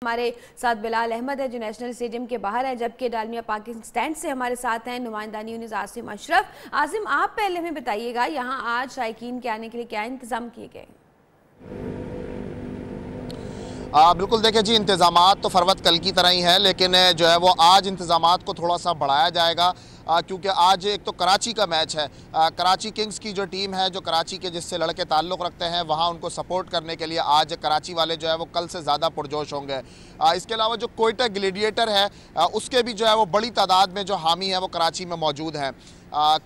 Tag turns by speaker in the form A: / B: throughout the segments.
A: हमारे साथ बिलाल अहमद है जो नेशनल स्टेडियम के बाहर है, जबकि डालमिया पार्किंग स्टैंड से हमारे साथ हैं नुमाइंदा न्यूज़ आसिम अशरफ। आसिम, आप पहले हमें बताइएगा यहाँ आज शायकीन के आने के लिए क्या इंतजाम किए गए?
B: बिल्कुल, देखिए जी, इंतज़ामात तो फरवत कल की तरह ही हैं, लेकिन जो है वो आज इंतज़ामात को थोड़ा सा बढ़ाया जाएगा क्योंकि आज एक तो कराची का मैच है। कराची किंग्स की जो टीम है, जो कराची के जिससे लड़के ताल्लुक़ रखते हैं, वहाँ उनको सपोर्ट करने के लिए आज कराची वाले जो है वो कल से ज़्यादा पुरजोश होंगे। इसके अलावा जो कोयटा ग्लेडिएटर है उसके भी जो है वो बड़ी तादाद में जो हामी है वो कराची में मौजूद हैं।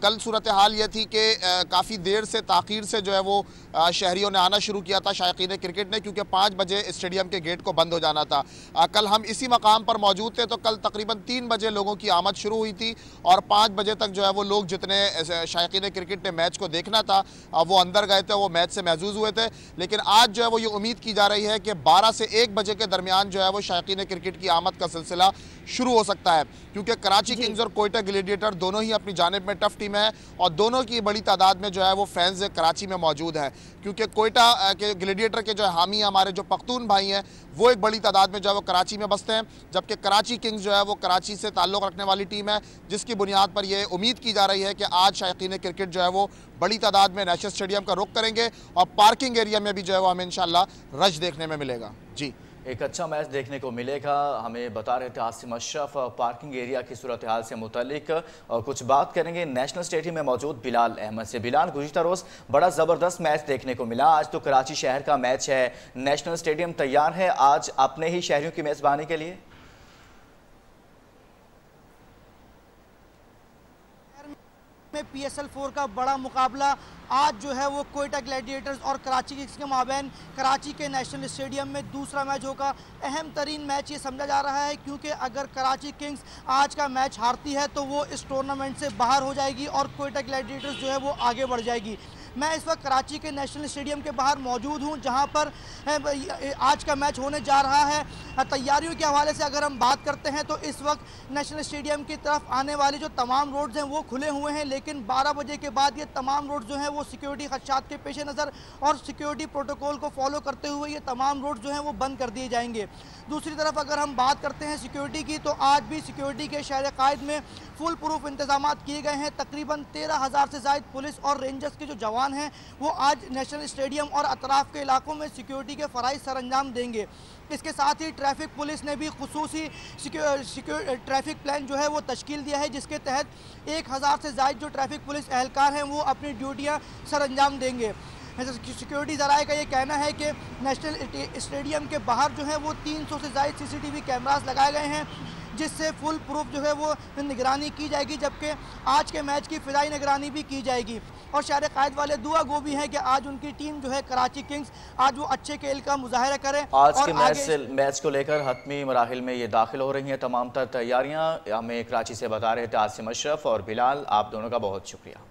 B: कल सूरत हाल ये थी कि काफ़ी देर से ताख़ीर से जो है वो शहरियों ने आना शुरू किया था शायकीन क्रिकेट ने, क्योंकि 5 बजे स्टेडियम के गेट को बंद हो जाना था। कल हम इसी मकाम पर मौजूद थे, तो कल तकरीबन 3 बजे लोगों की आमद शुरू हुई थी और 5 बजे तक जो है वो लोग जितने शायकीन क्रिकेट ने मैच को देखना था वो अंदर गए थे, वो मैच से महजूज हुए थे। लेकिन आज जो है वो ये उम्मीद की जा रही है कि 12 से 1 बजे के दरमियान जो है वो शायकीन क्रिकेट की आमद का सिलसिला शुरू हो सकता है, क्योंकि कराची किंग्स और कोयटा ग्लेडिएटर दोनों ही अपनी जानिब में टफ टीम है और दोनों की बड़ी तादाद में जो है वो फैंस कराची में मौजूद हैं। क्योंकि कोयटा के ग्लेडिएटर के जो हामी हमारे जो पख्तून भाई हैं वो एक बड़ी तादाद में जो है वो कराची में बसते हैं, जबकि कराची किंग्स जो है वो कराची से ताल्लुक़ रखने वाली टीम है, जिसकी बुनियाद पर यह उम्मीद की जा रही है कि आज शायकीन क्रिकेट जो है वो बड़ी तादाद में नेशनल स्टेडियम का रुख करेंगे और पार्किंग एरिया में भी जो है वो हमें इंशाल्लाह रश देखने में मिलेगा। जी, एक
C: अच्छा मैच देखने को मिलेगा, हमें बता रहे थे आसिम अशरफ। पार्किंग एरिया की सूरत हाल से मुतालिक और कुछ बात करेंगे नेशनल स्टेडियम में मौजूद बिलाल अहमद से। बिलाल, गुज़िश्ता रोज़ बड़ा ज़बरदस्त मैच देखने को मिला, आज तो कराची शहर का मैच है, नेशनल स्टेडियम तैयार है आज अपने ही शहरियों की मेज़बानी के लिए?
D: में PSL 4 का बड़ा मुकाबला आज जो है वो कोयटा ग्लैडिएटर्स और कराची किंग्स के माबैन कराची के नेशनल स्टेडियम में दूसरा मैच होगा। अहम तरीन मैच ये समझा जा रहा है, क्योंकि अगर कराची किंग्स आज का मैच हारती है तो वो इस टूर्नामेंट से बाहर हो जाएगी और कोयटा ग्लैडिएटर्स जो है वो आगे बढ़ जाएगी। मैं इस वक्त कराची के नेशनल स्टेडियम के बाहर मौजूद हूं, जहां पर आज का मैच होने जा रहा है। तैयारियों के हवाले से अगर हम बात करते हैं तो इस वक्त नेशनल स्टेडियम की तरफ आने वाली जो तमाम रोड्स हैं वो खुले हुए हैं, लेकिन 12 बजे के बाद ये तमाम रोड्स जो हैं वो सिक्योरिटी खदशात के पेश नज़र और सिक्योरिटी प्रोटोकॉल को फॉलो करते हुए ये तमाम रोड्स जो हैं वो बंद कर दिए जाएंगे। दूसरी तरफ अगर हम बात करते हैं सिक्योरिटी की, तो आज भी सिक्योरिटी के शहर कायद में फुल प्रूफ इंतजाम किए गए हैं। तकरीबन 13,000 से ज़ायद पुलिस और रेंजर्स के जो जवान हैं वो आज नेशनल स्टेडियम और अतराफ़ के इलाकों में सिक्योरिटी के फ़राइज़ सर अंजाम देंगे। इसके साथ ही ट्रैफिक पुलिस ने भी खुसूसी ट्रैफिक प्लान जो है वो तश्कील दिया है, जिसके तहत 1,000 से ज़ायद जो ट्रैफिक पुलिस एहलकार हैं वो अपनी ड्यूटियाँ सर अंजाम देंगे। सिक्योरिटी ज़राए का ये कहना है कि नेशनल स्टेडियम के बाहर जो है वो 300 से ज़ायद CCTV कैमरास लगाए गए हैं, जिससे फुल प्रूफ जो है वो निगरानी की जाएगी, जबकि आज के मैच की फ़िज़ाई निगरानी भी की जाएगी। और शहर कायद वाले दुआ गो भी हैं कि आज उनकी टीम जो है कराची किंग्स आज वो अच्छे खेल का मुजाहरा करें।
C: आज के मैच को लेकर हतमी मराहिल में ये दाखिल हो रही हैं तमाम तर तैयारियाँ। हमें कराची से बता रहे थे आसिम अशरफ और बिलाल, आप दोनों का बहुत शुक्रिया।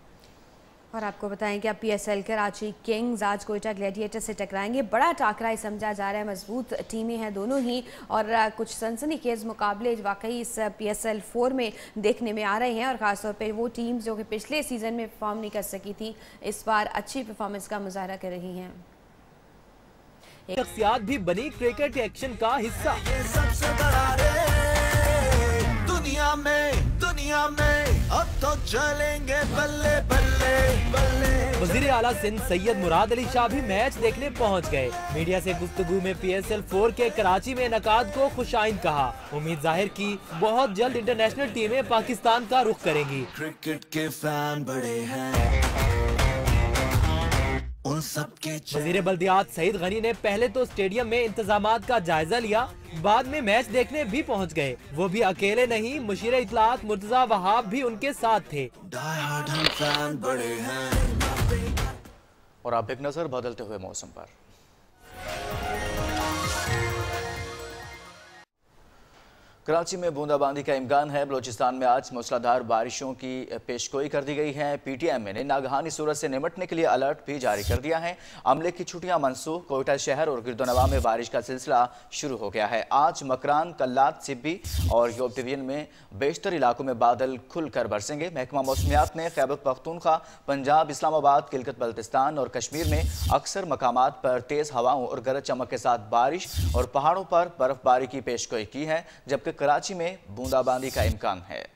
A: और आपको बताएं कि अब PSL कराची किंग्स आज कोयटा ग्लैडिएटर से टकराएंगे। बड़ा टाकरा समझा जा रहा है, मजबूत टीमें हैं दोनों ही और कुछ सनसनीखेज मुकाबले वाकई इस PSL 4 में देखने में आ रहे हैं और ख़ासतौर पे वो टीम्स जो कि पिछले सीज़न में परफॉर्म नहीं कर सकी थी इस बार अच्छी परफॉर्मेंस का मुजाहरा कर रही हैं।
E: शख्सियात भी बनी क्रिकेट एक्शन का हिस्सा। दुनिया में अब तो चलेंगे बल्ले बल्ले बल्ले। वज़ीर आला सिंध सैयद मुराद अली शाह भी मैच देखने पहुंच गए। मीडिया से गुफ्तगू में PSL 4 के कराची में इनेकाद को खुशाइन कहा। उम्मीद जाहिर की बहुत जल्द इंटरनेशनल टीमें पाकिस्तान का रुख करेंगी। क्रिकेट के फैन बड़े हैं उन सबके। वज़ीर बल्दियात सईद गनी ने पहले तो स्टेडियम में इंतजामात का जायजा लिया, बाद में मैच देखने भी पहुंच गए। वो भी अकेले नहीं, मुशीर इत्तलात मुर्तजा वहाब भी उनके साथ थे। बड़े हैं।
C: और अब एक नजर बदलते हुए मौसम पर। कराची में बूंदाबांदी का इम्कान है। बलूचिस्तान में आज मूसलाधार बारिशों की पेशगोई कर दी गई है। PTM ने नागहानी सूरत से निपटने के लिए अलर्ट भी जारी कर दिया है। अमले की छुट्टियां मनसूख। कोयटा शहर और गिरदोनवा में बारिश का सिलसिला शुरू हो गया है। आज मकरान, कल्लात, सिब्बी और योब डिवीजन में बेशतर इलाकों में बादल खुलकर बरसेंगे। महकमा मौसमियात ने खैबर पख्तूनख्वा, पंजाब, इस्लामाबाद, गिलगित बल्तिस्तान और कश्मीर में अक्सर मकामात पर तेज़ हवाओं और गरज चमक के साथ बारिश और पहाड़ों पर बर्फबारी की पेशगोई की है, जबकि कराची में बूंदाबांदी का इम्कान है।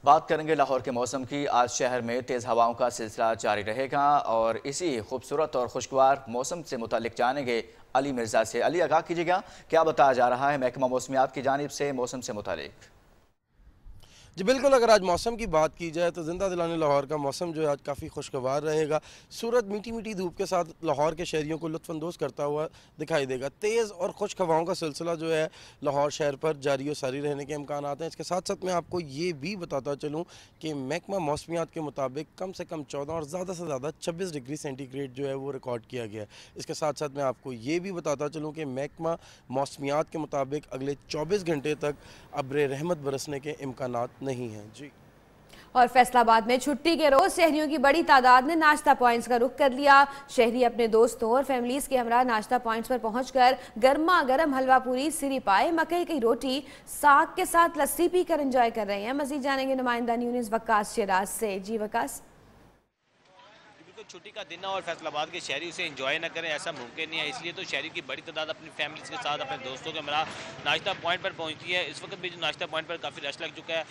C: बात करेंगे लाहौर के मौसम की। आज शहर में तेज़ हवाओं का सिलसिला जारी रहेगा और इसी खूबसूरत और खुशगवार मौसम से मुतालिक जानेंगे अली मिर्ज़ा से। अली, आगाह कीजिएगा, क्या बताया जा रहा है महकमा मौसमियात की जानिब से मौसम से मुतालिक?
F: जी बिल्कुल, अगर आज मौसम की बात की जाए तो ज़िंदा दिलाने लाहौर का मौसम जो है आज काफ़ी खुशगवार रहेगा। सूरज मीठी मीठी धूप के साथ लाहौर के शहरियों को लुत्फ़अंदोज़ करता हुआ दिखाई देगा। तेज़ और खुश्क हवाओं का सिलसिला जो है लाहौर शहर पर जारी और सारी रहने के इम्कान हैं। इसके साथ साथ मैं आपको ये भी बताता चलूँ कि महकमा मौसमियात के मुताबिक कम से कम 14 और ज़्यादा से ज़्यादा 26 डिग्री सेंटीग्रेड जो है वो रिकॉर्ड किया गया है। इसके साथ साथ मैं आपको ये भी बताता चलूँ कि महकमा मौसमियात के मुताबिक अगले 24 घंटे तक अब्र रहमत बरसने के इम्कानात नहीं हैं। जी।
A: और फैसलाबाद में छुट्टी के रोज शहरियों की बड़ी तादाद ने नाश्ता पॉइंट्स का रुख कर लिया। शहरी अपने दोस्तों और फैमिलीज के हमरा नाश्ता पॉइंट्स पर पहुंचकर गर्मा गर्म हलवा पूरी, सिरी पाए, मकई की रोटी, साग के साथ लस्सी पीकर एंजॉय कर रहे हैं। मजीद जानेंगे नुमाइंदा न्यूज़ वकास शिराज से। जी वकास।
G: छुट्टी का दिन और फैसलाबाद के शहरी उसे एंजॉय न करें ऐसा मुमकिन नहीं है, इसलिए तो शहरी की बड़ी तादाद अपनी फैमिलीज के साथ अपने दोस्तों के हमरा नाश्ता पॉइंट पर पहुंचती है। इस वक्त भी जो नाश्ता पॉइंट पर काफ़ी रश लग चुका है।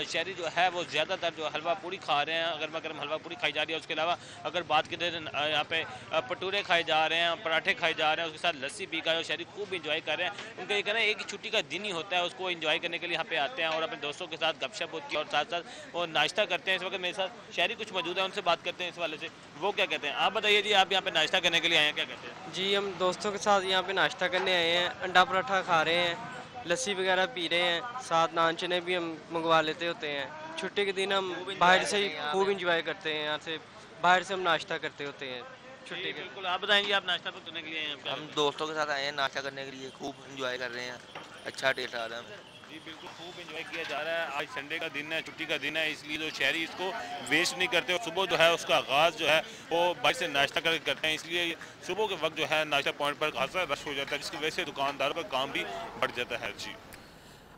G: शहरी जो है वो ज़्यादातर जो हलवा पूरी खा रहे हैं, गर्मा गर्म हलवा पूरी खाई जा रही है। उसके अलावा अगर बात करें यहाँ पे भटूरे खाए जा रहे हैं, पराठे खाए जा रहे हैं, उसके साथ लस्सी पी कर शहरी खूब इंजॉय कर रहे हैं। उनका ये कहना है एक छुट्टी का दिन ही होता है, उसको इंजॉय करने के लिए यहाँ पे आते हैं और अपने दोस्तों के साथ गपशप होती है और साथ साथ वो नाश्ता करते हैं। इस वक्त मेरे साथ शहरी कुछ मौजूद है, उनसे बात करते हैं इस वाले से, वो क्या कहते हैं। आप बताइए जी, आप यहाँ पे नाश्ता करने के लिए आए हैं, क्या कहते हैं?
H: जी, हम दोस्तों के साथ यहाँ पे नाश्ता करने आए हैं। अंडा पराठा खा रहे हैं, लस्सी वगैरह पी रहे हैं, साथ नान चने भी हम मंगवा लेते होते हैं। छुट्टी के दिन हम बाहर से ही खूब इंजॉय करते हैं। यहाँ से बाहर से हम नाश्ता करते होते हैं छुट्टी के।
G: बिल्कुल, आप बताएंगे आप नाश्ता करने के लिए आए हैं?
I: हम दोस्तों के साथ आए हैं नाश्ता करने के लिए, खूब इंजॉय कर रहे हैं, अच्छा टेस्ट आ रहा है।
G: जी बिल्कुल, खूब एंजॉय किया जा रहा है। आज संडे का दिन है, छुट्टी का दिन है, इसलिए जो शहरी इसको वेस्ट नहीं करते। सुबह जो है उसका आगाज़ जो है वो बाहर से नाश्ता करते हैं, इसलिए सुबह के वक्त जो है नाश्ता पॉइंट पर खासा रश हो जाता है, जिसकी वजह से दुकानदारों का काम भी बढ़ जाता है। जी।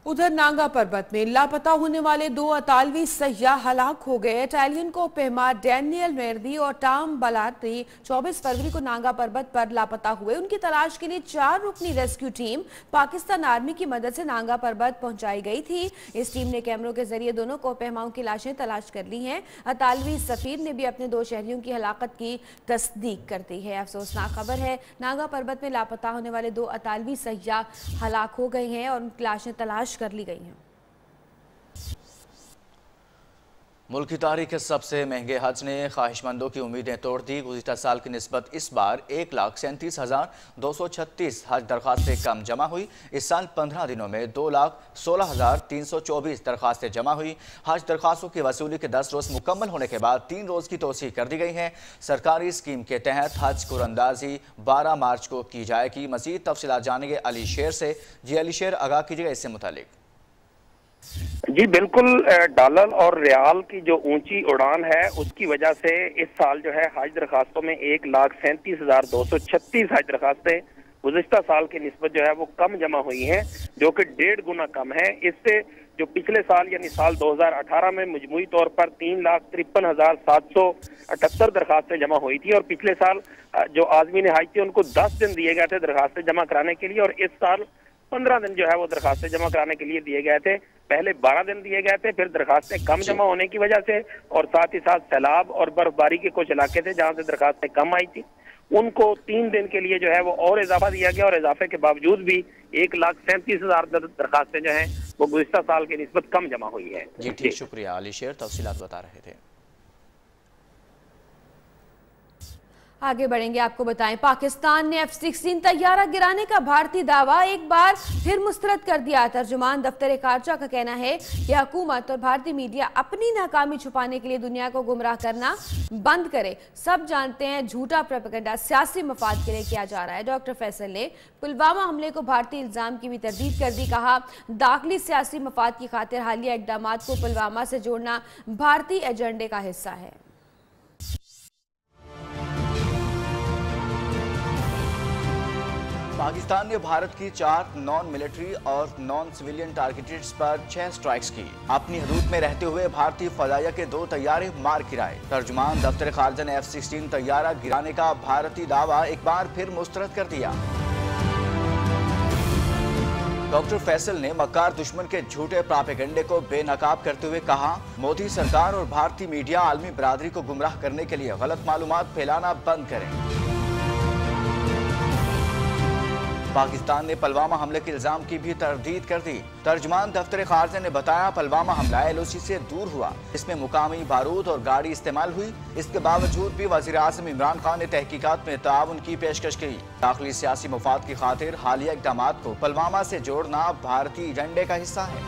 A: उधर नांगा पर्वत में लापता होने वाले 2 अतालवी सयाह हलाक हो गए। इटालियन को पेमा डैनियल मेर्दी और टाम बलाटी 24 फरवरी को नांगा पर्वत पर लापता हुए। उनकी तलाश के लिए 4 रुकनी रेस्क्यू टीम पाकिस्तान आर्मी की मदद से नांगा पर्वत पहुंचाई गई थी। इस टीम ने कैमरों के जरिए दोनों को पेमाओं की लाशें तलाश कर ली हैं। अतालवी सफीर ने भी अपने 2 शहरियों की हलाकत की तस्दीक कर दी है। अफसोसनाक खबर है, नांगा पर्वत में लापता होने वाले 2 अतालवी सयाह हलाक हो गए हैं और उनकी लाशें तलाश कर ली गई हैं।
C: मुल्क की तारीख के सबसे महंगे हज ने ख्वाहिशमंदों की उम्मीदें तोड़ दी। गुज़िश्ता साल की निस्बत इस बार 1,37,236 हज दरख्वास्तें कम जमा हुई। इस साल 15 दिनों में 2,16,324 दरख्वास्तें जमा हुई। हज दरख्वास्तों की वसूली के 10 रोज़ मुकम्मल होने के बाद 3 रोज़ की तोसी कर दी गई है। सरकारी स्कीम के तहत हज कुरंदाजी 12 मार्च को की जाएगी। मज़ीद तफसीलात जानेंगे अली शेर से। जी अली शेर, आगाह कीजिएगा इससे मुतालिक।
J: जी बिल्कुल, डॉलर और रियाल की जो ऊंची उड़ान है उसकी वजह से इस साल जो है हज दरखास्तों में 1,37,236 हज दरखास्तें गुज़िश्ता साल की निस्बत जो है वो कम जमा हुई हैं, जो कि 1.5 गुना कम है। इससे जो पिछले साल यानी साल 2018 में मजमूई तौर पर 3,53,778 दरखास्तें जमा हुई थी और पिछले साल जो आज़मीन हज थे उनको 10 दिन दिए गए थे दरखास्तें जमा कराने के लिए और इस साल 15 दिन जो है वो दरखास्तें जमा कराने के लिए दिए गए थे। पहले 12 दिन दिए गए थे, फिर दरखास्तें कम जमा होने की वजह से और साथ ही साथ सैलाब और बर्फबारी के कुछ इलाके थे जहां से दरखास्तें कम आई थी, उनको 3 दिन के लिए जो है वो और इजाफा दिया गया और इजाफे के बावजूद भी 1,37,000 दरखास्तें जो हैं वो गुज़िश्ता साल की निस्बत कम जमा हुई है।
C: जी ठीक, शुक्रिया अली शेर, तफसीलात बता रहे थे।
A: आगे बढ़ेंगे, आपको बताएं पाकिस्तान ने F-16 तैयारा गिराने का भारतीय दावा एक बार फिर मुस्तरद कर दिया। तर्जुमान दफ्तर खारजा का कहना है कि हुकूमत और भारतीय मीडिया अपनी नाकामी छुपाने के लिए दुनिया को गुमराह करना बंद करे। सब जानते हैं झूठा प्रोपेगेंडा सियासी मफाद के लिए किया जा रहा है। डॉक्टर फैसल ने पुलवामा हमले को भारतीय इल्जाम की भी तरदीद कर दी। कहा, दाखिली सियासी मफाद की खातिर हालिया इकदाम को पुलवामा से जोड़ना भारतीय एजेंडे का हिस्सा है।
C: पाकिस्तान ने भारत की 4 नॉन मिलिट्री और नॉन सिविलियन टारगेट्स पर 6 स्ट्राइक्स की। अपनी हदूद में रहते हुए भारतीय फजाइया के 2 तैयारे मार गिराए। तर्जुमान दफ्तर खारजा ने F-16 तैयारा गिराने का भारतीय दावा एक बार फिर मुस्तरद कर दिया। डॉक्टर फैसल ने मक्कार दुश्मन के झूठे प्रोपेगेंडे को बेनकाब करते हुए कहा, मोदी सरकार और भारतीय मीडिया आलमी बरादरी को गुमराह करने के लिए गलत मालूमात फैलाना बंद करें। पाकिस्तान ने पुलवामा हमले के इल्जाम की भी तरदीद कर दी। तर्जुमान दफ्तर खारजा ने बताया, पुलवामा हमला LOC से दूर हुआ। इसमें मुकामी बारूद और गाड़ी इस्तेमाल हुई। इसके बावजूद भी वज़ीर आज़म इमरान खान ने तहकीकात में ताउन की पेशकश की। दाखिली सियासी मफाद की खातिर हालिया इक़दाम को पुलवामा से जोड़ना भारतीय एजेंडे का हिस्सा है।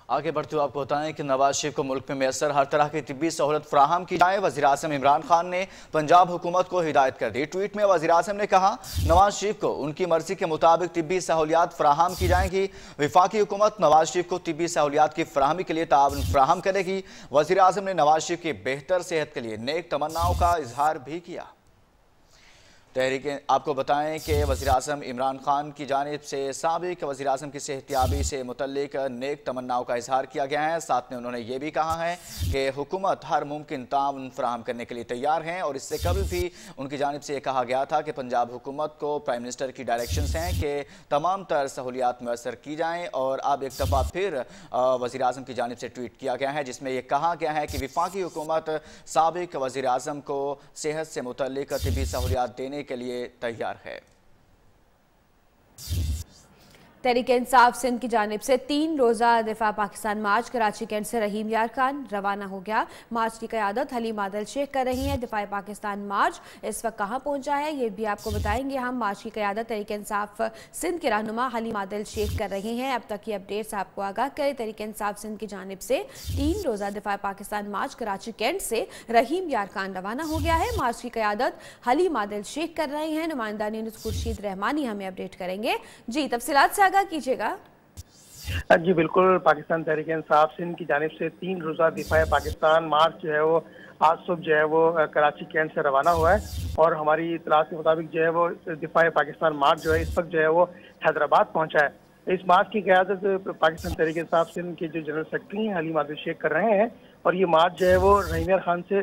C: आगे बढ़ते हुए आपको बताएं कि नवाज शरीफ को मुल्क में मैसर हर तरह की तिब्बी सहूलत फराहम की जाए। वज़ीर आज़म इमरान खान ने पंजाब हुकूमत को हिदायत कर दी। ट्वीट में वज़ीर आज़म ने कहा, नवाज शरीफ को उनकी मर्जी के मुताबिक तिब्बी सहूलियात फराहम की जाएंगी। वफाकी हुकूमत नवाज शरीफ को तिब्बी सहूलियात की फराहमी के लिए ताउन फराहम करेगी। वज़ीर आज़म ने नवाज शरीफ की बेहतर सेहत के लिए नेक तमन्नाओं का इजहार भी किया। तहरीक आपको बताएं कि वज़ीर आज़म इमरान खान की जानिब से साबिक वज़ीर आज़म की सेहतियाबी से मुतल्लिक नेक तमन्नाओं का इजहार किया गया है। साथ में उन्होंने ये भी कहा है कि हुकूमत हर मुमकिन ताउन फराहम करने के लिए तैयार हैं और इससे कभी भी उनकी जानिब से ये कहा गया था कि पंजाब हुकूमत को प्राइम मिनिस्टर की डायरेक्शंस हैं कि तमाम तर सहूलियात मैसर की जाएँ। और अब एक दफ़ा फिर वज़ीर आज़म की जानिब से ट्वीट किया गया है जिसमें यह कहा गया है कि वफाकी हुकूमत साबिक वज़ीर आज़म को सेहत से मुतल्लिक तिब्बी सहूलियात देने के लिए तैयार है।
A: तहरीक इंसाफ सिंध की जानिब से 3 रोज़ा दिफा पाकिस्तान मार्च कराची कैंट से रहीम यार खान रवाना हो गया। मार्च की क़यादत हलीम आदिल शेख कर रही हैं। दिफा पाकिस्तान मार्च इस वक्त कहाँ पहुँचा है ये भी आपको बताएंगे हम। मार्च की क़यादत तहरीक इंसाफ सिंध के रहनुमा हलीम आदिल शेख कर रही हैं। अब तक की अपडेट्स आपको आगाह करें। तहरीक इंसाफ सिंध की जानिब से 3 रोज़ा दिफा पाकिस्तान मार्च कराची कैंट से रहीम यार खान रवाना हो गया है। मार्च की क़यादत हलीम आदिल शेख कर रही हैं। नुमाइंदा न्यूज़ खुर्शीद रहमानी हमें अपडेट करेंगे। जी तफसीलात से कीजिएगा।
K: जी बिल्कुल, पाकिस्तान तहरीक इंसाफ सिंध की जानिब से 3 रोज़ा दिफा पाकिस्तान मार्च जो है वो आज सुबह जो है वो कराची कैंट से रवाना हुआ है और हमारी इतलात के मुताबिक जो है वो दिफा पाकिस्तान मार्च जो है इस वक्त जो है वो हैदराबाद पहुंचा है। इस मार्च की क़यादत पाकिस्तान तहरीक इंसाफ सिंध के जो जनरल सेक्रेटरी हैं हलीम आदिल शेख कर रहे हैं और ये मार्च जो है वो रहीम यार खान से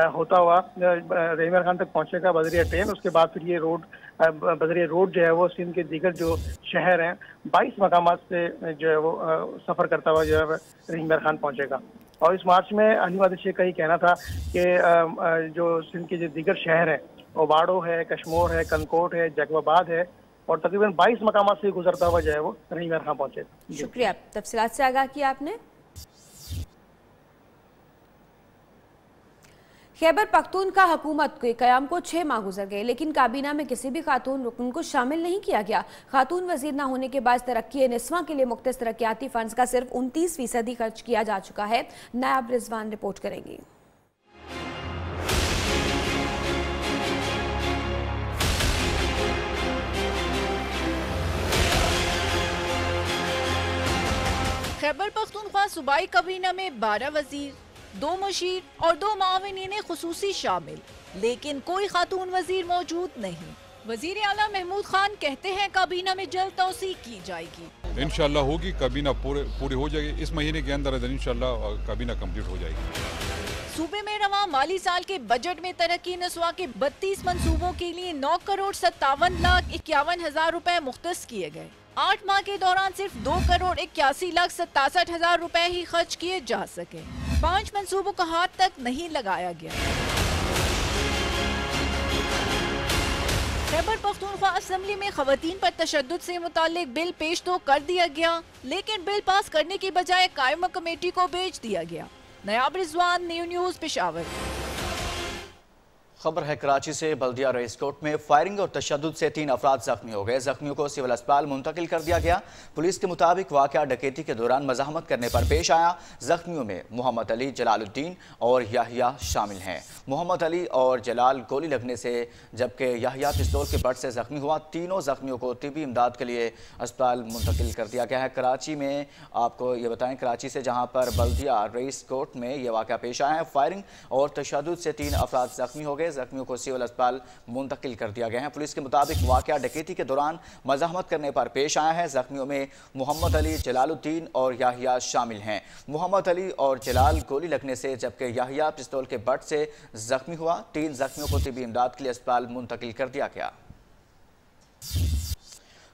K: होता हुआ रहीम यार खान तक पहुंचेगा बजरिया ट्रेन। उसके बाद फिर ये बजरिया रोड जो है वो सिंध के दीगर जो शहर हैं 22 मकामात से जो है वो सफ़र करता हुआ जो है रहीम यार खान पहुंचेगा। और इस मार्च में हलीम आदिल शेख का ही कहना था कि जो सिंध के जो दीगर शहर हैं ओबाड़ो है, कश्मोर है, कनकोट है, जैकबाबाद है और तकरीबन 22 मकामात से गुजरता हुआ जो है वो रहीम यार खान पहुंचेगा।
A: शुक्रिया, तफसीलात से आगाह किया आपने। खैबर पख्तूनख्वा हुकूमत के क़याम को 6 माह गुजर गए लेकिन काबीना में किसी भी खातून रुकन को शामिल नहीं किया गया। खातून वजीर न होने के बाद तरक्की निस्वा के लिए मुख्तस तरक्याती फंड्स का सिर्फ 29% खर्च किया जा चुका है। नायब रिजवान रिपोर्ट करेंगी।
L: खैबर पख्तूनख्वा सूबाई काबीना में 12 वजीर, 2 मुशीर और 2 माविनीन खुसूसी शामिल, लेकिन कोई खातून वजीर मौजूद नहीं। वजीर आला महमूद खान कहते हैं काबीना में जल्द तौसीक की जाएगी।
M: इंशाल्लाह होगी, काबीना पूरी हो जाएगी इस महीने के अंदर इंशाल्लाह काबीना कंप्लीट हो जाएगी।
L: सूबे में रवा माली साल के बजट में तरक्की नस्वा के 32 मंसूबों के लिए 9,57,51,000 रुपए मुख्तस किए गए। 8 माह के दौरान सिर्फ 2,81,67,000 रुपए ही खर्च किए जा सके। 5 मंसूबों का हाथ तक नहीं लगाया गया। खैबर पख्तूनख्वा असेंबली में खवातीन पर तशद्दुद से मुताल्लिक बिल पेश तो कर दिया गया लेकिन बिल पास करने की बजाय कायमा कमेटी को भेज दिया गया। नायब रिजवान, न्यू न्यूज़, पेशावर।
C: खबर है कराची से। बल्दिया रईस कोर्ट में फायरिंग और तशद्दुद से 3 अफराद जख्मी हो गए। जख्मियों को सिविल अस्पताल मुंतकिल कर दिया गया। पुलिस के मुताबिक वाक़या डकैती के दौरान मज़ाहमत करने पर पेश आया। जख्मियों में मोहम्मद अली, जलालुद्दीन और याहिया शामिल हैं। मोहम्मद अली और जलाल गोली लगने से जबकि याहिया पिस्तौल के बट से जख्मी हुआ। तीनों जख्मियों को तिब्बी इमदाद के लिए अस्पताल मुंतकिल कर दिया गया है। कराची में आपको ये बताएं, कराची से जहाँ पर बल्दिया रईस कोर्ट में यह वाक़या पेश आया है। फायरिंग और तशद्दुद से 3 अफराद जख्मी हो गए। जख्मियों को सिविल अस्पताल मुंतकिल कर दिया गया है। पुलिस के मुताबिक वाक़या डकैती के दौरान मज़ाहमत करने पर पेश आया है। जख्मियों में मोहम्मद अली, जलालुद्दीन और याहिया शामिल हैं। मोहम्मद अली और जलाल गोली लगने से जबकि याहिया पिस्तौल के बट से जख्मी हुआ। 3 जख्मियों को तिब्बी इमदाद के लिए अस्पताल मुंतकिल कर दिया गया।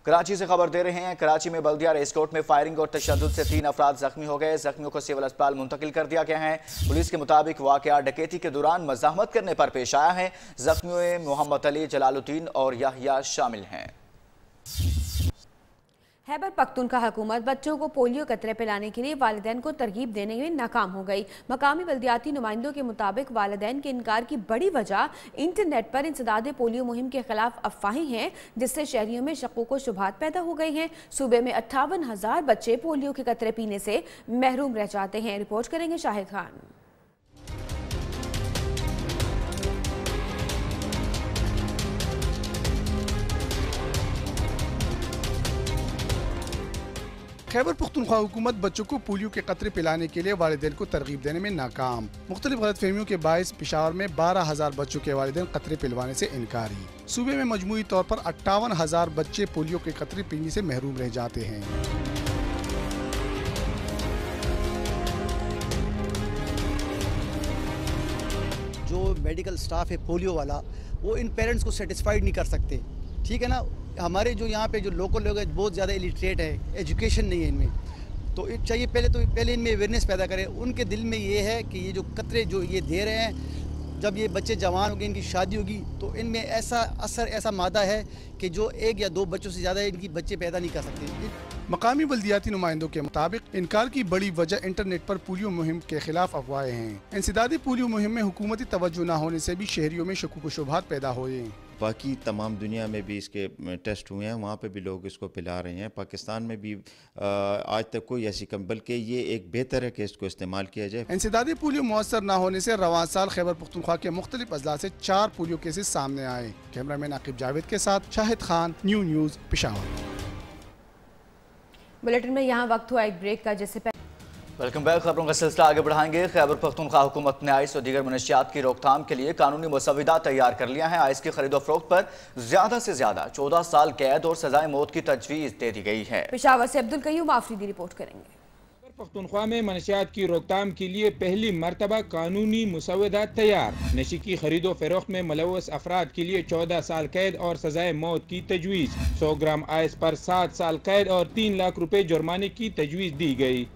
C: कराची से खबर दे रहे हैं, कराची में बल्दिया रेस कोर्ट में फायरिंग और तशद्दुद से 3 अफराद जख्मी हो गए। जख्मियों को सिविल अस्पताल मुंतकिल कर दिया गया है। पुलिस के मुताबिक वाक़या डकैती के दौरान मज़ाहमत करने पर पेश आया है। जख्मियों में मोहम्मद अली, जलालुद्दीन और याहिया शामिल हैं।
A: खैबर पख्तूनख्वा हुकूमत बच्चों को पोलियो कतरे पिलाने के लिए वालिदैन को तरगीब देने में नाकाम हो गई। मकामी बल्दियाती नुमाइंदों के मुताबिक वालिदैन के इनकार की बड़ी वजह इंटरनेट पर इंसदादे पोलियो मुहिम के खिलाफ अफवाहें हैं, जिससे शहरियों में शक्कों व शुबहात पैदा हो गई हैं। सूबे में 58,000 बच्चे पोलियो के कतरे पीने से महरूम रह जाते हैं। रिपोर्ट करेंगे शाहिद खान।
N: खैबर पख्तूनख्वा हुकूमत बच्चों को पोलियो के कतरे पिलाने के लिए वालिदैन को तरगीब देने में नाकाम। मुख्तलिफ गलतफहमियों के बायस पेशावर में 12,000 बच्चों के वालिदैन कतरे पिलवाने से इनकारी। सूबे में मजमूई तौर पर 58,000 बच्चे पोलियो के कतरे पीने से महरूम रह जाते हैं।
O: जो मेडिकल स्टाफ है पोलियो वाला, वो इन पेरेंट्स को सेटिस्फाइड नहीं कर सकते। ठीक है ना, हमारे जो यहाँ पे जो लोकल लोग हैं बहुत ज़्यादा इलिटरेट है, एजुकेशन नहीं है इनमें, तो चाहिए पहले इनमें अवेयरनेस पैदा करें। उनके दिल में ये है कि ये जो कतरे जो ये दे रहे हैं, जब ये बच्चे जवान होंगे, इनकी शादी होगी, तो इनमें ऐसा असर, ऐसा मादा है कि जो 1 या 2 बच्चों से ज़्यादा इनकी बच्चे पैदा नहीं कर सकते।
N: मकामी बल्दियाती नुमाइंदों के मुताबिक इनकार की बड़ी वजह इंटरनेट पर पोलियो मुहिम के खिलाफ अफवाहें हैं। इंसदादी पोलियो मुहिम में हुकूमती तवज्जो न होने से भी शहरियों में शक्क व शुबहात पैदा हुए।
P: बाकी तमाम दुनिया में भी इसके टेस्ट हुए हैं, वहाँ पे भी लोग इसको पिला रहे हैं। पाकिस्तान में भी आज तक कोई ऐसी कम, बल्कि ये एक बेहतर है कि इसको इस्तेमाल किया जाए।
N: इंसदादी पोलियो मुअस्सर न होने से रवां साल खैबर पख्तूनख्वा के मुख्तलिफ अजला से 4 पोलियो केसेस सामने आए। कैमरामैन आकिब जावेद के साथ शाहिद खान, न्यूज़ पेशावर।
A: बुलेटिन में यहाँ वक्त हुआ एक ब्रेक का, जिससे
C: वेलकम बैक। खबरों का सिलसिला आगे बढ़ाएंगे। खैबर पख्तूनख्वा हुकूमत ने आइस और दीगर मनशियात की रोकथाम के लिए कानूनी मसविदा तैयार कर लिया है। आइस की खरीदो फरोख्त पर ज्यादा से ज्यादा 14 साल कैद और सजाए मौत की तजवीज़ दे दी गई है।
A: पेशावर से अब्दुल कयूम आफरीदी रिपोर्ट करेंगे।
Q: पख्तूनख्वा में मनशियात की रोकथाम के लिए पहली मरतबा कानूनी मुसविदा तैयार। नशी की खरीदो फरोख्त में मुलव्वस अफराद के लिए 14 साल कैद और सजाए मौत की तजवीज़। 100 ग्राम आइस पर 7 साल कैद और 3 लाख रुपए जुर्माने की तजवीज़ दी गई।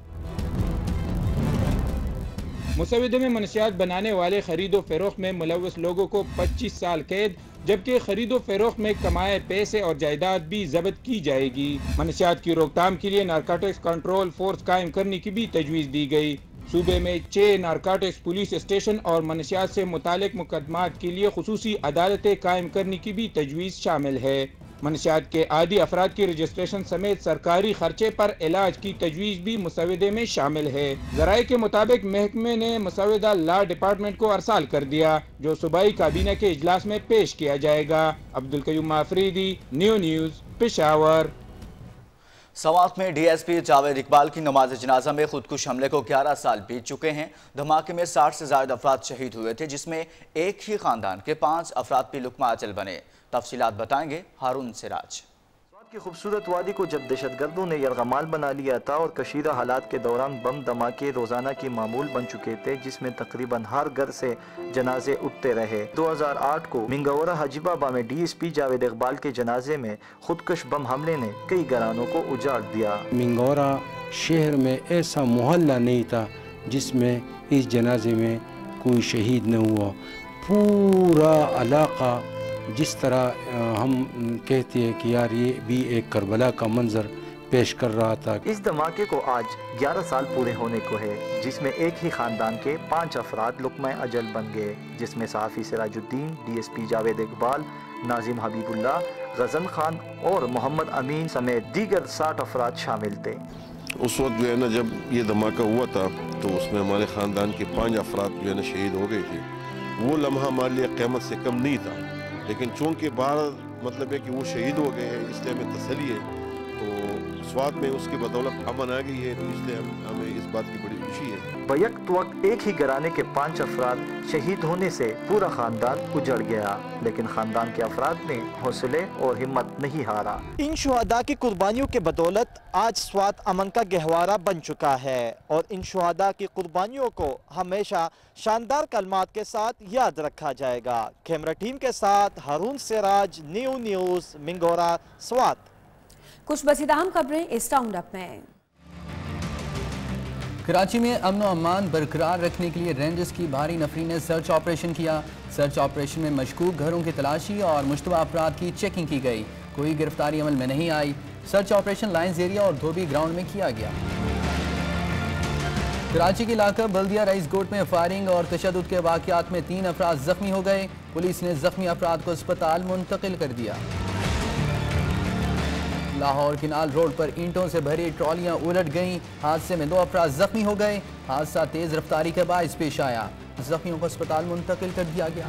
Q: मुसविदे में मनशियात बनाने वाले खरीदो फरोख्त में मुलव्वस लोगों को 25 साल कैद, जबकि खरीदो फरोख्त में कमाए पैसे और जायदाद भी जब्त की जाएगी। मनशियात की रोकथाम के लिए नारकोटिक्स कंट्रोल फोर्स कायम करने की भी तजवीज़ दी गई। सूबे में 6 नारकोटिक्स पुलिस स्टेशन और मनशियात से मुतालिक मुकदमात के लिए खुसूसी अदालतें कायम करने की भी तजवीज़ शामिल है। मनशियात के आदी अफराद की रजिस्ट्रेशन समेत सरकारी खर्चे पर इलाज की तजवीज़ भी मुसविदे में शामिल है। ज़राए के मुताबिक महकमे ने मुसविदा लॉ डिपार्टमेंट को अरसाल कर दिया, जो सूबाई काबीना के इजलास में पेश किया जाएगा। अब्दुल कयूम आफरीदी, न्यूज़ पेशावर।
C: समात में DSP जावेद इकबाल की नमाज जनाजा में खुदकुश हमले को 11 साल बीत चुके हैं। धमाके में 60 से ज्यादा अफराद शहीद हुए थे, जिसमें एक ही खानदान के 5 अफराद भी लुकमा अचल बने। तफसीलात बताएंगे हारून सिराज।
R: की खूबसूरत वादी को जब दहशतगर्दों ने यरगमाल बना लिया था और कशीदा हालात के दौरान बम धमाके रोजाना की मामूल बन चुके थे, जिसमें तकरीबन हर घर से जनाजे उठते रहे। 2008 को मिंगौरा हाजीबाबा में DSP जावेद इकबाल के जनाजे में खुदकश बम हमले ने कई घरानों को उजाड़ दिया।
S: मिंगौरा शहर में ऐसा मोहल्ला नहीं था जिसमें इस जनाजे में कोई शहीद न हुआ। पूरा इलाका जिस तरह हम कहते हैं कि यार ये भी एक करबला का मंजर पेश कर रहा था।
R: इस धमाके को आज 11 साल पूरे होने को है, जिसमें एक ही खानदान के 5 अफराद लुक़्मा अजल बन गए, जिसमें सहाफ़ी सिराजुद्दीन, DSP जावेद इकबाल, नाजिम हबीबुल्लाह, गज़न खान और मोहम्मद अमीन समेत दीगर 60 अफराद शामिल थे।
F: उस वक्त जो है ना, जब ये धमाका हुआ था तो उसमें हमारे ख़ानदान के 5 अफराद जो है ना शहीद हो गए थे। वो लम्हा हमारे लिए क़यामत से कम नहीं था, लेकिन चूँकि बाहर मतलब है कि वो शहीद हो गए हैं, इसलिए हमें तसल्ली है। तो स्वाद में उसकी बदौलत अमन आ गई है, तो इसलिए हमें इस बात की बड़ी खुशी है।
R: बैक वक्त एक ही घराने के 5 अफराद शहीद होने से पूरा खानदान उजड़ गया, लेकिन खानदान के अफराद ने हौसले और हिम्मत नहीं हारा। इन शुहदा की कुर्बानियों के बदौलत आज स्वात अमन का गहवारा बन चुका है और इन शुहदा की कुर्बानियों को हमेशा शानदार कलमात के साथ याद रखा जाएगा। कैमरा टीम के साथ हारून सिराज, न्यू न्यूज़, मिंगोरा, स्वात।
A: कुछ मज़ीद अहम खबरें इस राउंड अप में।
T: कराची में अमन व अमान बरकरार रखने के लिए रेंजर्स की भारी नफरी ने सर्च ऑपरेशन किया। सर्च ऑपरेशन में मशकूक घरों की तलाशी और मुश्तबा अफराद की चेकिंग की गई। कोई गिरफ्तारी अमल में नहीं आई। सर्च ऑपरेशन लाइन्स एरिया और धोबी ग्राउंड में किया गया। कराची के इलाका बल्दिया राइस गोट में फायरिंग और तशद्दुद के वाक़यात में 3 अफराद जख्मी हो गए। पुलिस ने जख्मी अफराद को अस्पताल मुंतकिल कर दिया। लाहौर किनाल रोड पर ईंटों से भरी ट्रॉलियां उलट गईं। हादसे में 2 अफराद जख्मी हो गए। हादसा तेज रफ्तारी के बायस पेश आया। जख्मियों को अस्पताल मुंतकिल कर दिया गया।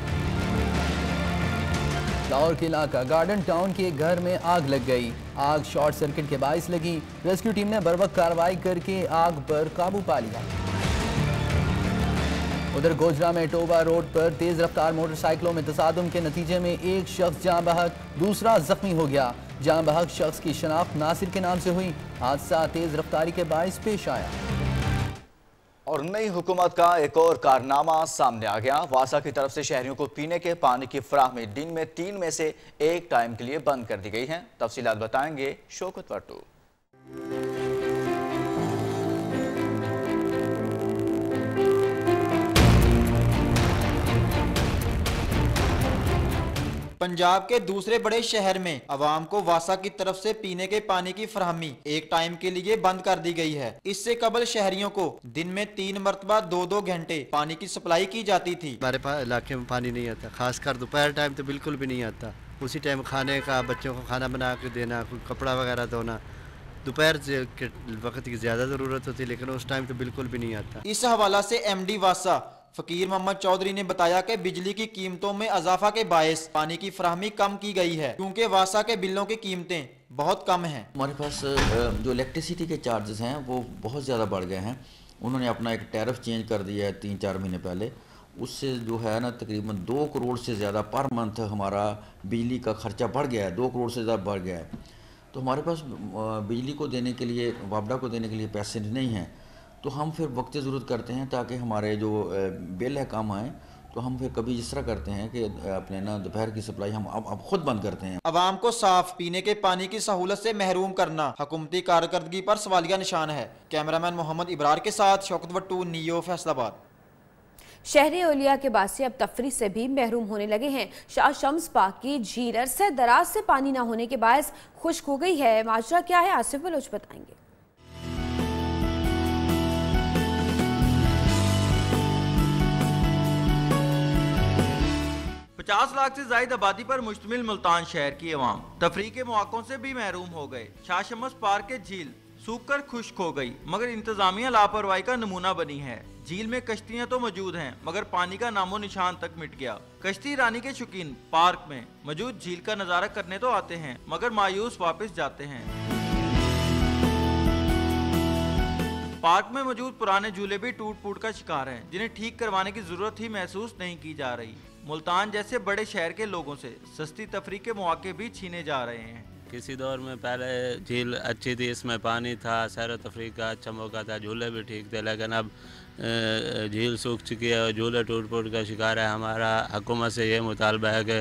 T: लाहौर के इलाका गार्डन टाउन के एक घर में आग लग गई। आग शॉर्ट सर्किट के बायस लगी। रेस्क्यू टीम ने बर्वक्त कार्रवाई करके आग पर काबू पा लिया। उधर गोजरा में टोबा रोड पर तेज रफ्तार मोटरसाइकिलों में तसादुम के नतीजे में एक शख्स जाँ बहक, दूसरा जख्मी हो गया। जाँ बहक शख्स की शनाख्त नासिर के नाम से हुई। हादसा तेज रफ्तारी के बायस पेश आया।
C: और नई हुकूमत का एक और कारनामा सामने आ गया। वासा की तरफ से शहरियों को पीने के पानी की फराहमी दिन में 3 में से 1 टाइम के लिए बंद कर दी गई है। तफसीलात बताएंगे शौकत वट्टू।
U: पंजाब के दूसरे बड़े शहर में अवाम को वासा की तरफ से पीने के पानी की फरहमी 1 टाइम के लिए बंद कर दी गई है। इससे कबल शहरियों को दिन में 3 मरतबा 2-2 घंटे पानी की सप्लाई की जाती थी।
V: हमारे पास इलाके में पानी नहीं आता, खासकर दोपहर टाइम तो बिल्कुल भी नहीं आता। उसी टाइम खाने का, बच्चों को खाना बना के देना, कपड़ा वगैरह धोना, दोपहर के वक्त की ज्यादा जरूरत होती, लेकिन उस टाइम तो बिल्कुल भी नहीं आता।
U: इस हवाला से MD वासा फकीर मोहम्मद चौधरी ने बताया कि बिजली की कीमतों में इजाफा के बायस पानी की फराहमी कम की गई है, क्योंकि वासा के बिलों की कीमतें बहुत कम हैं।
W: हमारे पास जो इलेक्ट्रिसिटी के चार्जेस हैं वो बहुत ज़्यादा बढ़ गए हैं। उन्होंने अपना एक टैरिफ चेंज कर दिया है 3-4 महीने पहले। उससे जो है ना तकरीबन 2 करोड़ से ज़्यादा पर मंथ हमारा बिजली का खर्चा बढ़ गया है, 2 करोड़ से ज़्यादा बढ़ गया है। तो हमारे पास बिजली को देने के लिए, वापडा को देने के लिए पैसे नहीं हैं, तो हम फिर वक्त ज़रूरत करते हैं ताकि हमारे जो बिल है कम आए। तो हम फिर कभी इस तरह करते हैं कि अपने ना दोपहर की सप्लाई हम अब खुद बंद करते हैं।
U: अवाम को साफ पीने के पानी की सहूलत से महरूम करना हुकूमती कारकर्दगी पर सवालिया निशान है। कैमरामैन मोहम्मद इब्रार के साथ शौकत वट्टू, नियो, फैसलाबाद।
A: शहरी ओलिया के बासी अब तफरी से भी महरूम होने लगे हैं। शाह शम्स पाक की झील अरसे दराज से पानी न होने के बायस खुश्क हो गई है। माजरा क्या है, आसिफ बलोच बताएंगे।
U: 50 लाख से ज्यादा आबादी पर मुश्तमिल मुल्तान शहर की अवाम तफरीह के मौकों से भी महरूम हो गए। शाह शम्स पार्क के झील सूख कर खुश्क हो गई, मगर इंतजामिया लापरवाही का नमूना बनी है। झील में कश्तियां तो मौजूद हैं, मगर पानी का नामो निशान तक मिट गया। कश्ती रानी के शौकीन पार्क में मौजूद झील का नजारा करने तो आते हैं, मगर मायूस वापस जाते हैं। पार्क में मौजूद पुराने झूले भी टूट फूट का शिकार हैं, जिन्हें ठीक करवाने की जरूरत ही महसूस नहीं की जा रही। मुल्तान जैसे बड़े शहर के लोगों से सस्ती तफरीह के मौके भी छीने जा रहे हैं।
X: किसी दौर में पहले झील अच्छी थी, इसमें पानी था, सैर तफरीह का अच्छा मौका था, झूले भी ठीक थे, लेकिन अब झील सूख चुकी है और झूले टूट फूट का शिकार है। हमारा हुकूमत से ये मुतालबा है कि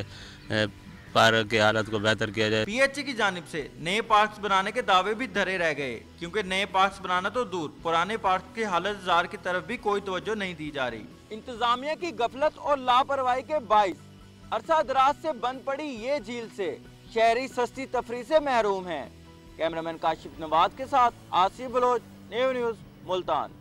X: पार्क की हालत को बेहतर किया जाए।
U: PHE की जानिब से नए पार्क्स बनाने के दावे भी धरे रह गए, क्योंकि नए पार्क्स बनाना तो दूर, पुराने पार्क की हालत जार की तरफ भी कोई तवज्जो नहीं दी जा रही। इंतजामिया की गफलत और लापरवाही के बाइस अरसा दराज से बंद पड़ी ये झील से शहरी सस्ती तफरीह से महरूम हैं। कैमरामैन काशिफ नवाज के साथ आसिफ बलोच, न्यू न्यूज़ मुल्तान।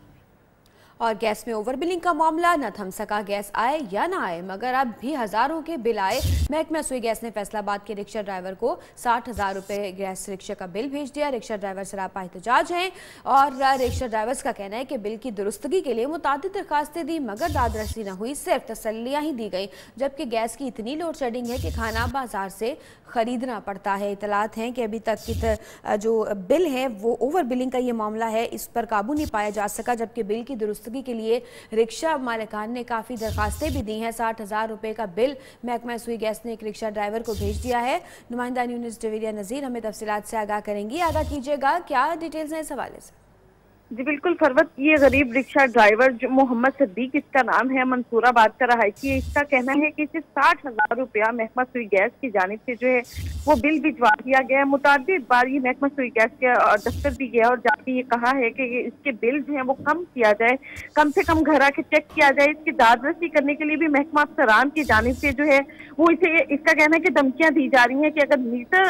A: और गैस में ओवर बिलिंग का मामला न थम सका। गैस आए या ना आए मगर अब भी हजारों के बिल आए। महकमा सुई गैस ने फैसलाबाद के रिक्शा ड्राइवर को 60,000 रुपए गैस रिक्शा का बिल भेज दिया। रिक्शा ड्राइवर सरापा एहतजाज हैं और रिक्शा ड्राइवर्स का कहना है कि बिल की दुरुस्तगी के लिए मुतादिद दरखास्तें दी मगर दादरसी न हुई, सिर्फ तसल्लियाँ ही दी गई। जबकि गैस की इतनी लोड शेडिंग है कि खाना बाजार से खरीदना पड़ता है। इतलात हैं कि अभी तक की जो बिल है वो ओवर बिलिंग का ये मामला है, इस पर काबू नहीं पाया जा सका। जबकि बिल की दुरुस्तगी के लिए रिक्शा मालिकान ने काफ़ी दरखास्तें भी दी हैं। 60,000 रुपए का बिल महकमा सुई गैस ने एक रिक्शा ड्राइवर को भेज दिया है। नुमाइंदा न्यूज़ जवेरिया नज़ीर हमें तफसीलात से आगाह करेंगी। आगाह कीजिएगा, क्या डिटेल्स हैं इस हवाले से?
B: जी बिल्कुल फरवत, ये गरीब रिक्शा ड्राइवर जो मोहम्मद सद्दीक इसका नाम है, मंसूराबाद का रहायशी है। इसका कहना है कि इसे 60,000 रुपया महकमा सुई गैस की जानिब से जो है वो बिल भिजवा दिया गया है। मुतादिद बार ये महकमा सुई गैस के दफ्तर भी गया और जाके ये कहा है कि इसके बिल जो है वो कम किया जाए, कम से कम घर आके चेक किया जाए। इसकी दादरसी करने के लिए भी महकमा अफसरान की जानिब से जो है वो इसका कहना है कि धमकियां दी जा रही हैं कि अगर मीटर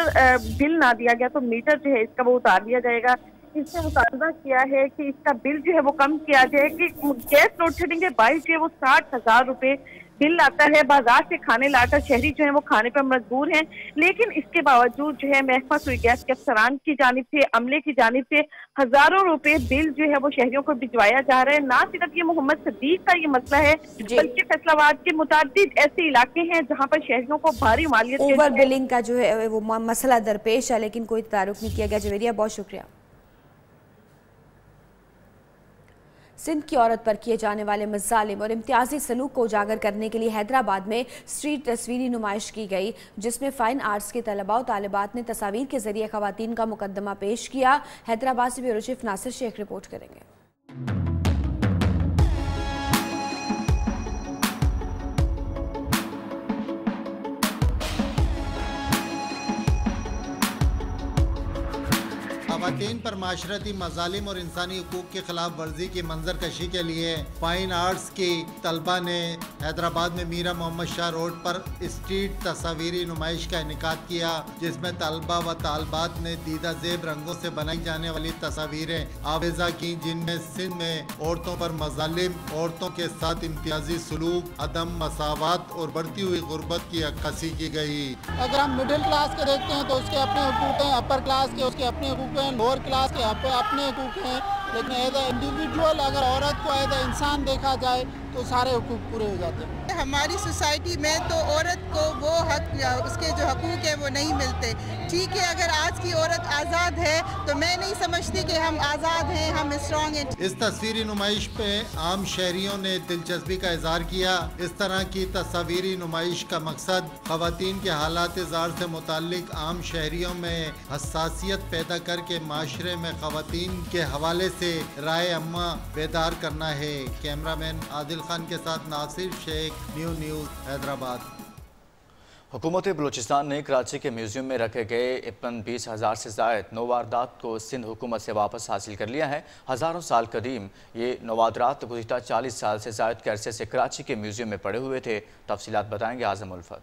B: बिल ना दिया गया तो मीटर जो है इसका वो उतार दिया जाएगा। इससे मुतालबा किया है कि इसका बिल जो है वो कम किया जाए कि गैस लोड शेडिंग के बाईस जो है वो 60,000 रुपए बिल आता है। बाजार से खाने लाकर शहरी जो है वो खाने पर मजबूर हैं, लेकिन इसके बावजूद जो है महकमा सुई गैस के अफसरान की जानिब से, अमले की जानिब से हजारों रुपए बिल जो है वो शहरियों को भिजवाया जा रहा है। ना सिर्फ ये मोहम्मद सद्दीक का ये मसला है बल्कि फैसलाबाद के मुतादिद ऐसे इलाके हैं जहाँ पर शहरियों को भारी मालियत
A: ओवर बिलिंग का जो है वो मसला दरपेश है, लेकिन कोई तारुफ नहीं किया गया। जवेरिया, बहुत शुक्रिया। सिंध की औरत पर किए जाने वाले मज़ालिम और इम्तियाजी सलूक को उजागर करने के लिए हैदराबाद में स्ट्रीट तस्वीरी नुमाइश की गई, जिसमें फ़ाइन आर्ट्स के तलबा और तालिबात ने तस्वीर के जरिए ख़वातीन का मुकदमा पेश किया। हैदराबाद से bureau chief Nasir Sheikh report करेंगे।
D: ख़वातीन पर माशरती मज़ालिम और इंसानी हकूक़ की खिलाफ वर्जी की मंजर कशी के लिए फ़ाइन आर्ट्स की तलबा ने हैदराबाद में मीरा मोहम्मद शाह रोड पर स्ट्रीट तस्वीरी नुमाइश का इनेकाद किया, जिसमें तलबा व तालबात ने दीदा ज़ेब रंगों से बनाई जाने वाली तस्वीरें आवेज़ा की, जिनमें सिंध में औरतों पर मज़ालिम, औरतों के साथ इम्तियाजी सलूक, अदम मसावत और बढ़ती हुई गुर्बत की अक्कासी की गई।
E: अगर हम मिडिल क्लास के देखते हैं तो उसके अपने हकूक़ हैं, अपर क्लास के उसके अपने हकूक़ हैं, लोअर क्लास के अपने हकूक़ हैं, लेकिन एज ए इंडिविजुअल अगर औरत को एज ए इंसान देखा जाए तो सारे हकूक़ पूरे हो जाते हैं।
H: हमारी सोसाइटी में तो औरत को वो हक, उसके जो हकूक़ है वो नहीं मिलते। ठीक है, अगर आज की औरत आज़ाद है तो मैं नहीं समझती कि हम आज़ाद हैं, हम स्ट्रॉन्ग हैं।
D: इस तस्वीरी नुमाइश पे आम शहरियों ने दिलचस्पी का इजहार किया। इस तरह की तस्वीरी नुमाइश का मकसद ख़वातीन के हालात ज़ार से मुताल्लिक आम शहरियों में हसासियत पैदा करके माशरे में ख़वातीन के हवाले से राय अम्मा बेदार करना है। कैमरामैन आदिल खान के साथ नासिर शेख, न्यू न्यूज़ हैदराबाद।
C: हुकूमत बलूचिस्तान ने कराची के म्यूजियम में रखे गए 20,000 से ज़ायद नवादरात को सिंध हुकूमत से वापस हासिल कर लिया है। हज़ारों साल कदीम ये नवादरात गुज़िश्ता 40 साल से ज़ायद के अरसे से कराची के म्यूजियम में पड़े हुए थे। तफसीलात बताएंगे आज़म उल्फत।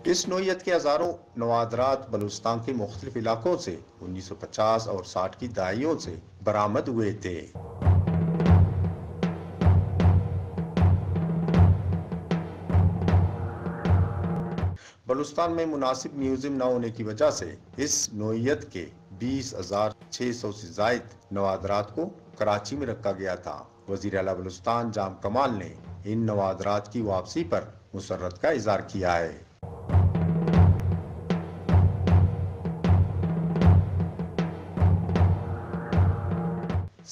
Y: इस नोयत के हज़ारों नवादरात बलूचिस्तान के मुख्तलिफ इलाकों से 1950 और 60 की दहाइयों से बरामद हुए थे। बलूचिस्तान में मुनासिब म्यूजियम न होने की वजह से इस नोयत के 20,600 से ज़ायद नवादरात को कराची में रखा गया था। वज़ीर आला बलूचिस्तान जाम कमाल ने इन नवादरात की वापसी पर मुसर्रत का इज़हार किया है।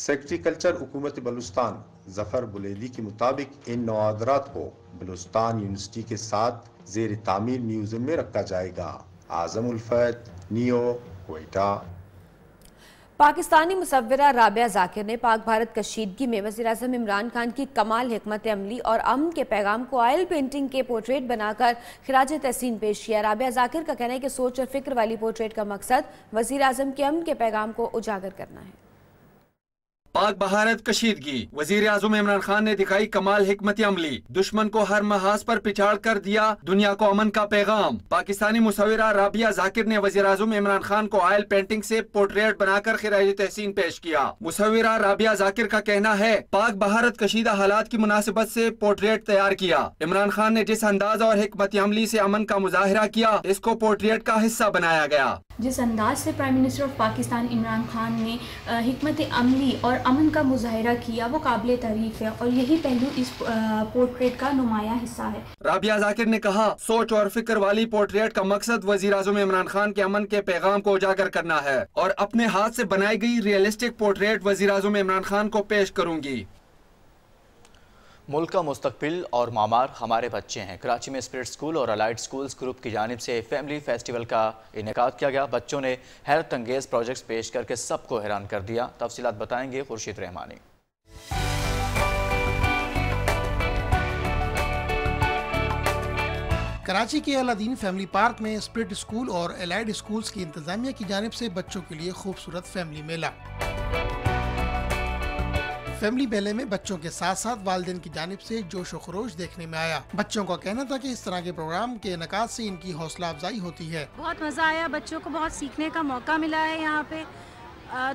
Y: सेक्रेटरी कल्चर हुकूमत बलूचिस्तान जफर बुलेदी के मुताबिक इन नवादरात को बलूचिस्तान यूनिवर्सिटी के साथ ज़ेर तामीर म्यूजियम में रखा जाएगा। आज़म उल्फत, नियो, क्वेटा।
A: पाकिस्तानी मुसव्विरा राबिया जाकिर ने पाक भारत कशीदगी में वज़ीर आज़म इमरान खान की कमाल हिकमत अमली और अमन के पैगाम को ऑयल पेंटिंग के पोर्ट्रेट बनाकर खिराज तहसीन पेश किया। राबिया जाकिर का कहना है कि सोच और फिक्र वाली पोर्ट्रेट का मकसद वज़ीर आज़म के अमन के पैगाम को उजागर करना है।
G: पाक बहारत कशीदगी। वजीर आज़म इमरान खान ने दिखाई कमाल हिकमत अमली, दुश्मन को हर महाज पर पिछाड़ कर दिया दुनिया को अमन का पैगाम। पाकिस्तानी मुसव्विरा राबिया जाकिर ने वजीर आज़म इमरान खान को ऑयल पेंटिंग से पोर्ट्रेट बनाकर खिराज तहसीन पेश किया। मुसव्विरा राबिया जाकिर का कहना है पाक बहारत कशीदा हालात की मुनासिबत से पोर्ट्रेट तैयार किया। इमरान खान ने जिस अंदाज और हिकमत अमली से अमन का मुजाहिरा किया, इसको पोर्ट्रेट का हिस्सा बनाया गया।
I: जिस अंदाज से prime minister of Pakistan Imran Khan ने हिकमत अमली और अमन का मुजाहिरा किया, वो काबिल तारीफ है और यही पहलू इस पोर्ट्रेट का नुमाया हिस्सा है।
G: राबिया जाकिर ने कहा सोच और फिक्र वाली पोर्ट्रेट का मकसद वजीर आज़म इमरान खान के अमन के पैगाम को उजागर करना है और अपने हाथ से बनाई गई रियलिस्टिक पोर्ट्रेट वजीर आज़म इमरान खान को पेश करूंगी।
C: मुल्क का मुस्तकबिल और मामार हमारे बच्चे हैं। कराची में स्पिरिट स्कूल और अलाइड स्कूल्स ग्रुप की जानिब से फैमिली फेस्टिवल का इनेकाद किया गया। बच्चों ने हैरत अंगेज प्रोजेक्ट्स पेश करके सबको हैरान कर दिया। तफसीलात बताएंगे खुर्शीद रहमानी।
J: कराची के अलादीन फैमिली पार्क में स्पिरिट स्कूल और अलाइड स्कूल्स की इंतजामिया की जानिब से बच्चों के लिए खूबसूरत फैमिली मेला। फैमिली मेले में बच्चों के साथ साथ वालिदैन की जानिब से जोश व खरोश देखने में आया। बच्चों का कहना था कि इस तरह के प्रोग्राम के इनेकाद से इनकी हौसला अफजाई होती है।
K: बहुत मज़ा आया, बच्चों को बहुत सीखने का मौका मिला है। यहाँ पे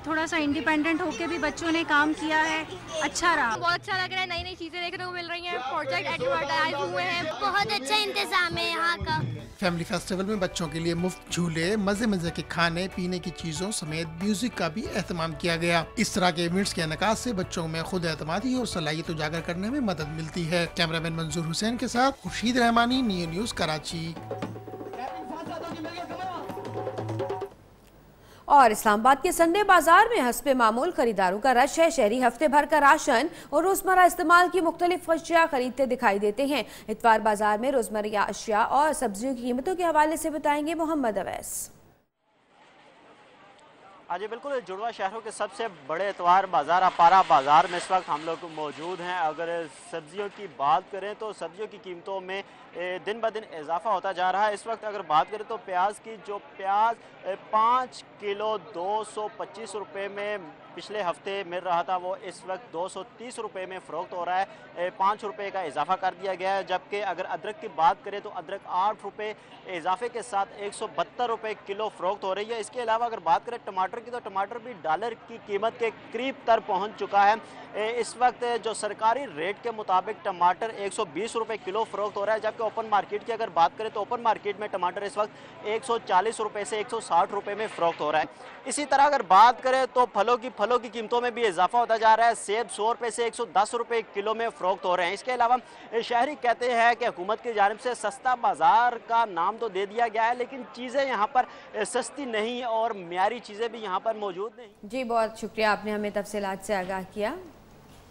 K: थोड़ा सा इंडिपेंडेंट होके भी बच्चों ने काम किया है, अच्छा रहा।
M: बहुत अच्छा लग रहा है, नई नई चीजें देखने को मिल रही हैं, प्रोजेक्ट एडवर्टाइज हुए हैं, बहुत अच्छा इंतजाम है यहाँ का।
J: फैमिली फेस्टिवल में बच्चों के लिए मुफ्त झूले, मजे मजे के खाने पीने की चीजों समेत म्यूजिक का भी एहतमाम किया गया। इस तरह के इवेंट्स के इनेकाद से बच्चों में खुद एतमादी और सलाहियत उजागर करने में मदद मिलती है। कैमरामैन मंजूर हुसैन के साथ खुर्शीद रहमानी, न्यू न्यूज कराची।
A: और इस्लामाबाद के संडे बाजार में हस्बे मामूल खरीदारों का रश है। शहरी हफ्ते भर का राशन और रोजमर्रा इस्तेमाल की मुख्तलिफ अशिया खरीदते दिखाई देते हैं। इतवार बाजार में रोजमर्रा अशिया और सब्जियों की कीमतों के हवाले से बताएंगे मोहम्मद अवैस।
Z: हाँ जी बिल्कुल, जुड़वा शहरों के सबसे बड़े इतवार बाज़ार अपारा बाज़ार में इस वक्त हम लोग मौजूद हैं। अगर सब्जियों की बात करें तो सब्जियों की कीमतों में दिन ब दिन इजाफा होता जा रहा है। इस वक्त अगर बात करें तो प्याज की, जो प्याज 5 किलो 225 रुपये में पिछले हफ्ते मिल रहा था, वो इस वक्त 230 रुपये में फ़रोख्त हो रहा है। 5 रुपये का इजाफा कर दिया गया है। जबकि अगर अदरक की बात करें तो अदरक 8 रुपये इजाफे के साथ 172 रुपये किलो फ़रोख्त हो रही है। इसके अलावा अगर बात करें टमाटर की, तो टमाटर भी डॉलर की कीमत के करीब तर पहुँच चुका है। इस वक्त जो सरकारी रेट के मुताबिक टमाटर 120 रुपये किलो फ़रोख्त हो रहा है। जबकि ओपन मार्केट की अगर बात करें तो ओपन मार्केट में टमाटर इस वक्त 140 रुपये से 160 रुपये में फ़रोख्त हो रहा है। इसी तरह अगर बात करें तो फलों की कीमतों में भी इजाफा होता जा रहा है। सेब 100 रुपये से 110 रुपये किलो में फ़रोख्त हो रहे हैं। इसके अलावा शहरी कहते हैं कि हुकूमत की जानिब से सस्ता बाज़ार का नाम तो दे दिया गया है, लेकिन चीज़ें यहाँ पर सस्ती नहीं और मियारी चीज़ें भी यहाँ पर मौजूद नहीं।
A: जी बहुत शुक्रिया, आपने हमें तफसीलात से आगाह किया।